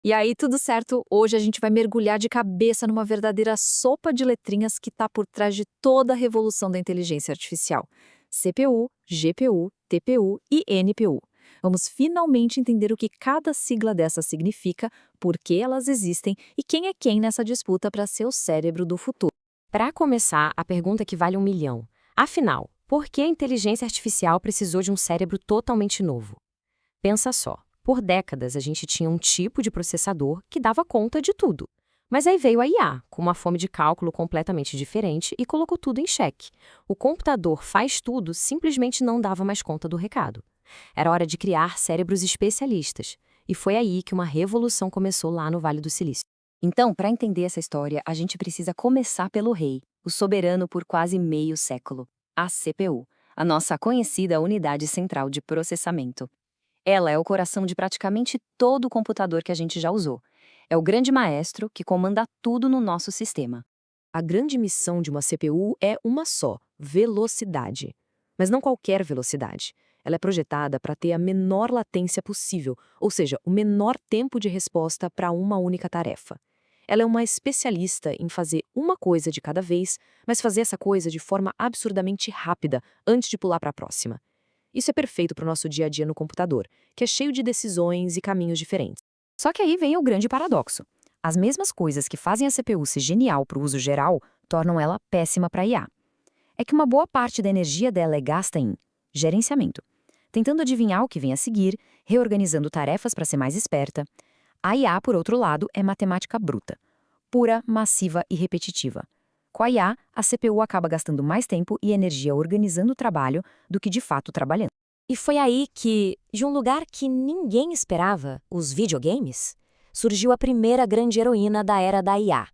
E aí, tudo certo? Hoje a gente vai mergulhar de cabeça numa verdadeira sopa de letrinhas que está por trás de toda a revolução da inteligência artificial. CPU, GPU, TPU e NPU. Vamos finalmente entender o que cada sigla dessa significa, por que elas existem e quem é quem nessa disputa para ser o cérebro do futuro. Para começar, a pergunta que vale 1 milhão. Afinal, por que a inteligência artificial precisou de um cérebro totalmente novo? Pensa só, por décadas a gente tinha um tipo de processador que dava conta de tudo. Mas aí veio a IA, com uma fome de cálculo completamente diferente e colocou tudo em xeque. O computador faz tudo simplesmente não dava mais conta do recado. Era hora de criar cérebros especialistas. E foi aí que uma revolução começou lá no Vale do Silício. Então, para entender essa história, a gente precisa começar pelo rei, o soberano por quase meio século, a CPU, a nossa conhecida unidade central de processamento. Ela é o coração de praticamente todo o computador que a gente já usou. É o grande maestro que comanda tudo no nosso sistema. A grande missão de uma CPU é uma só: velocidade. Mas não qualquer velocidade. Ela é projetada para ter a menor latência possível, ou seja, o menor tempo de resposta para uma única tarefa. Ela é uma especialista em fazer uma coisa de cada vez, mas fazer essa coisa de forma absurdamente rápida antes de pular para a próxima. Isso é perfeito para o nosso dia a dia no computador, que é cheio de decisões e caminhos diferentes. Só que aí vem o grande paradoxo. As mesmas coisas que fazem a CPU ser genial para o uso geral tornam ela péssima para IA. É que uma boa parte da energia dela é gasta em gerenciamento, tentando adivinhar o que vem a seguir, reorganizando tarefas para ser mais esperta. A IA, por outro lado, é matemática bruta, pura, massiva e repetitiva. Com a IA, a CPU acaba gastando mais tempo e energia organizando o trabalho do que de fato trabalhando. E foi aí que, de um lugar que ninguém esperava, os videogames, surgiu a primeira grande heroína da era da IA,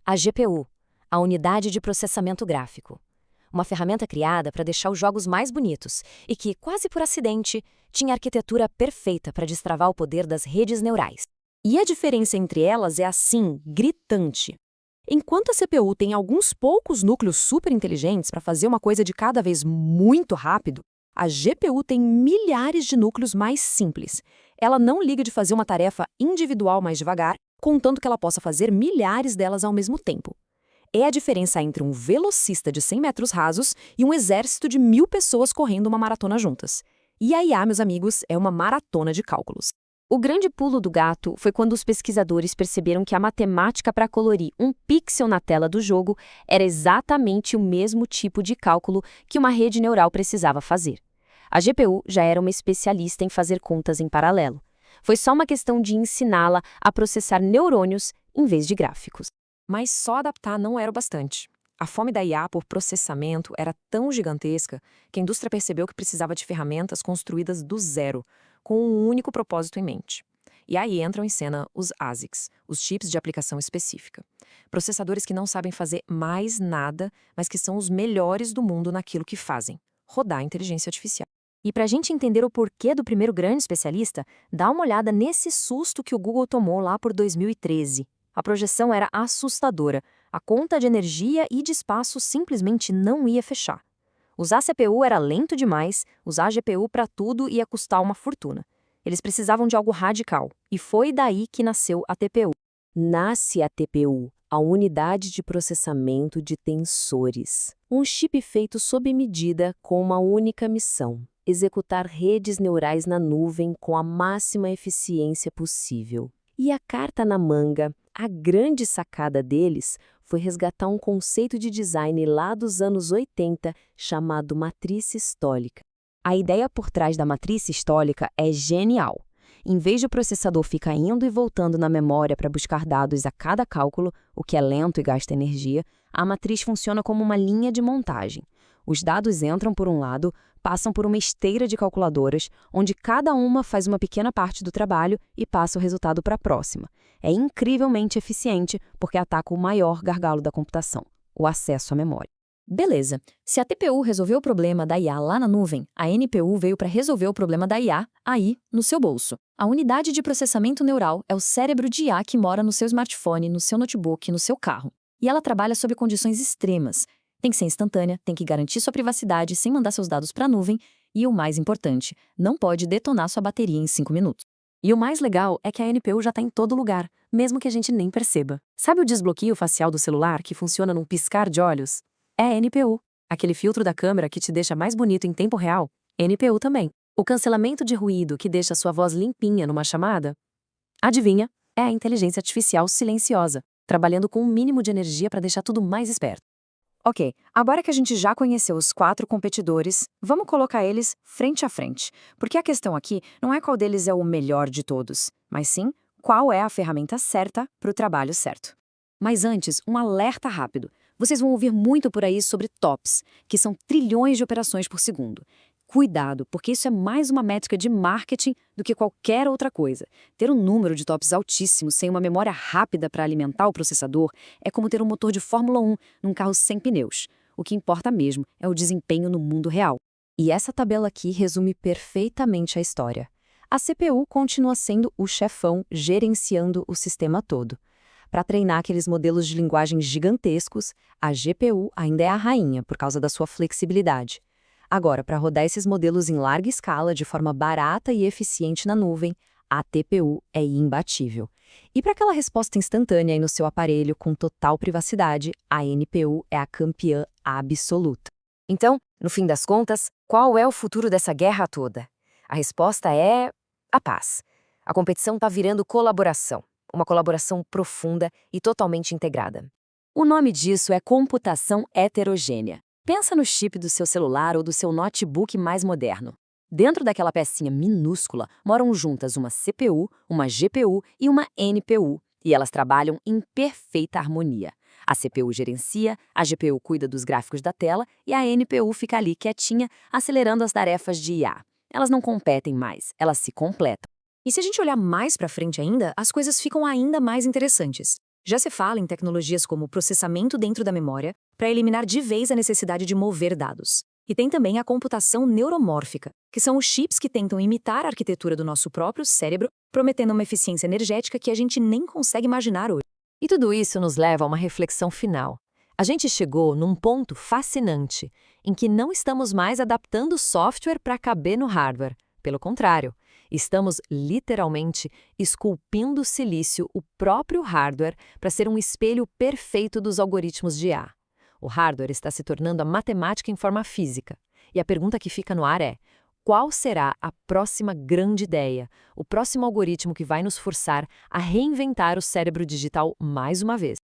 a GPU, a Unidade de Processamento Gráfico. Uma ferramenta criada para deixar os jogos mais bonitos e que, quase por acidente, tinha a arquitetura perfeita para destravar o poder das redes neurais. E a diferença entre elas é assim, gritante. Enquanto a CPU tem alguns poucos núcleos super inteligentes para fazer uma coisa de cada vez muito rápido, a GPU tem milhares de núcleos mais simples. Ela não liga de fazer uma tarefa individual mais devagar, contanto que ela possa fazer milhares delas ao mesmo tempo. É a diferença entre um velocista de 100 metros rasos e um exército de 1000 pessoas correndo uma maratona juntas. E a IA, meus amigos, é uma maratona de cálculos. O grande pulo do gato foi quando os pesquisadores perceberam que a matemática para colorir um pixel na tela do jogo era exatamente o mesmo tipo de cálculo que uma rede neural precisava fazer. A GPU já era uma especialista em fazer contas em paralelo. Foi só uma questão de ensiná-la a processar neurônios em vez de gráficos. Mas só adaptar não era o bastante. A fome da IA por processamento era tão gigantesca que a indústria percebeu que precisava de ferramentas construídas do zero, com um único propósito em mente. E aí entram em cena os ASICs, os chips de aplicação específica. Processadores que não sabem fazer mais nada, mas que são os melhores do mundo naquilo que fazem: rodar inteligência artificial. E para a gente entender o porquê do primeiro grande especialista, dá uma olhada nesse susto que o Google tomou lá por 2013. A projeção era assustadora. A conta de energia e de espaço simplesmente não ia fechar. Usar CPU era lento demais, usar GPU para tudo ia custar uma fortuna. Eles precisavam de algo radical, e foi daí que nasceu a TPU. Nasce a TPU, a Unidade de Processamento de Tensores. Um chip feito sob medida com uma única missão: executar redes neurais na nuvem com a máxima eficiência possível. E a carta na manga, a grande sacada deles, foi resgatar um conceito de design lá dos anos 80 chamado matriz sistólica. A ideia por trás da matriz sistólica é genial. Em vez de o processador ficar indo e voltando na memória para buscar dados a cada cálculo, o que é lento e gasta energia, a matriz funciona como uma linha de montagem. Os dados entram por um lado, passam por uma esteira de calculadoras, onde cada uma faz uma pequena parte do trabalho e passa o resultado para a próxima. É incrivelmente eficiente porque ataca o maior gargalo da computação: o acesso à memória. Beleza, se a TPU resolveu o problema da IA lá na nuvem, a NPU veio para resolver o problema da IA aí, no seu bolso. A unidade de processamento neural é o cérebro de IA que mora no seu smartphone, no seu notebook, no seu carro. E ela trabalha sob condições extremas. Tem que ser instantânea, tem que garantir sua privacidade sem mandar seus dados para a nuvem e, o mais importante, não pode detonar sua bateria em 5 minutos. E o mais legal é que a NPU já está em todo lugar, mesmo que a gente nem perceba. Sabe o desbloqueio facial do celular que funciona num piscar de olhos? É a NPU. Aquele filtro da câmera que te deixa mais bonito em tempo real? NPU também. O cancelamento de ruído que deixa sua voz limpinha numa chamada? Adivinha? É a inteligência artificial silenciosa, trabalhando com um mínimo de energia para deixar tudo mais esperto. Ok, agora que a gente já conheceu os 4 competidores, vamos colocar eles frente a frente. Porque a questão aqui não é qual deles é o melhor de todos, mas sim qual é a ferramenta certa para o trabalho certo. Mas antes, um alerta rápido. Vocês vão ouvir muito por aí sobre TOPS, que são trilhões de operações por segundo. Cuidado, porque isso é mais uma métrica de marketing do que qualquer outra coisa. Ter um número de TOPS altíssimo sem uma memória rápida para alimentar o processador é como ter um motor de Fórmula 1 num carro sem pneus. O que importa mesmo é o desempenho no mundo real. E essa tabela aqui resume perfeitamente a história. A CPU continua sendo o chefão gerenciando o sistema todo. Para treinar aqueles modelos de linguagem gigantescos, a GPU ainda é a rainha por causa da sua flexibilidade. Agora, para rodar esses modelos em larga escala, de forma barata e eficiente na nuvem, a TPU é imbatível. E para aquela resposta instantânea aí no seu aparelho com total privacidade, a NPU é a campeã absoluta. Então, no fim das contas, qual é o futuro dessa guerra toda? A resposta é a paz. A competição está virando colaboração, uma colaboração profunda e totalmente integrada. O nome disso é computação heterogênea. Pensa no chip do seu celular ou do seu notebook mais moderno. Dentro daquela pecinha minúscula moram juntas uma CPU, uma GPU e uma NPU, e elas trabalham em perfeita harmonia. A CPU gerencia, a GPU cuida dos gráficos da tela e a NPU fica ali quietinha, acelerando as tarefas de IA. Elas não competem mais, elas se completam. E se a gente olhar mais para frente ainda, as coisas ficam ainda mais interessantes. Já se fala em tecnologias como processamento dentro da memória, para eliminar de vez a necessidade de mover dados. E tem também a computação neuromórfica, que são os chips que tentam imitar a arquitetura do nosso próprio cérebro, prometendo uma eficiência energética que a gente nem consegue imaginar hoje. E tudo isso nos leva a uma reflexão final. A gente chegou num ponto fascinante, em que não estamos mais adaptando o software para caber no hardware. Pelo contrário, estamos literalmente esculpindo silício o próprio hardware para ser um espelho perfeito dos algoritmos de IA. O hardware está se tornando a matemática em forma física. E a pergunta que fica no ar é: qual será a próxima grande ideia, o próximo algoritmo que vai nos forçar a reinventar o cérebro digital mais uma vez?